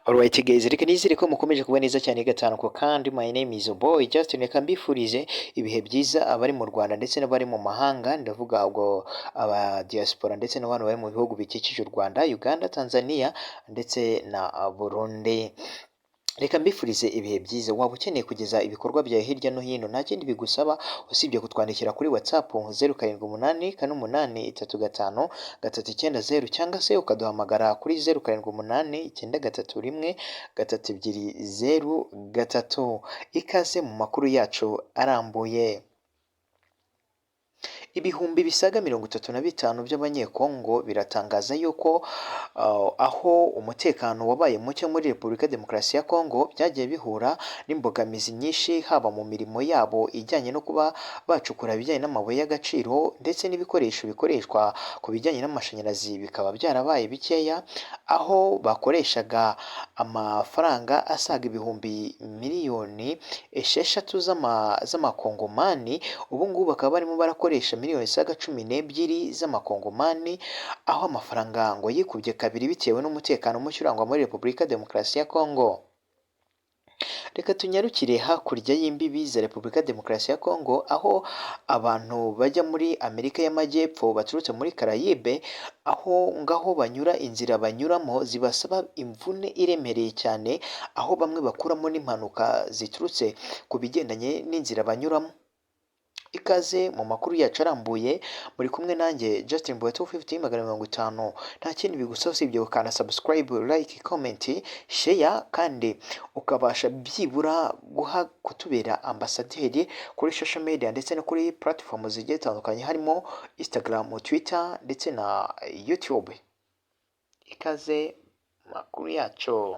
Alright guys, reka nizere ko mukomeje kuba neza cyane gatanu ko kandi my name is your boy Justin, reka mbifurize ibihe byiza abari mu Rwanda ndetse n'abari mu mahanga, ndavuga ubwo aba diaspora ndetse n'abantu bari mu bihugu bikikije u Rwanda, Uganda, Tanzania ndetse na Burundi. Reka mbifurize ibihe byiza. Waba ukeneye kugeza ibikorwa byawe hirya no hino, nta kindi bigusaba usibye kutwandikira kuri WhatsApp 0788353390 cyangwa se ukaduhamagara kuri 0789313203. Ikaze mu makuru yacu arambuye. Ibihumbi bisaga 35 by'abanyekongo biratangaza yuko aho umutekano wabaye muke muri Repubulika Demokarasi ya Kongo byagiye bihura n'imbogamizi nyinshi, haba mu mirimo yabo ijyanye no kuba bacukura ibijyanye n'amabuye y'agaciro ndetse n'ibikoresho bikoreshwa ku bijyanye n'amashanyarazi bikaba byarabaye bikeya, aho bakoreshaga amafaranga asaga ibihumbi miliyoni 6 z'amakongomani. Ubu ngubu bakaba barimo barakoresha miliyoni saga 12 z'amakongomani, aho amafaranga ngo yikubye kabiri bitewe n'umutekano muke urangwa muri Repubulika Demokarasi ya Kongo. Reka tunyarukire hakurya y'imbibi za Repubulika Demokarasi ya Kongo, aho abantu bajya muri Amerika y'Amajyepfo baturutse muri Karayibe, aho ngaho banyura inzira banyuramo zibasaba imvune iremereye cyane, aho bamwe bakuramo n'impanuka ziturutse ku bigendanye n'inzira banyuramo. Ikaze mu makuru yacu arambuye, muri kumwe nanjye Justin Boy 250 nta kindi bigusaba usibye gukanda subscribe, like, comment, share kandi ukabasha byibura kutubera ambasaderi kuri social media ndetse no kuri platform zigiye zitandukanye harimo Instagram, Twitter ndetse na YouTube. Ikaze makuru yacu.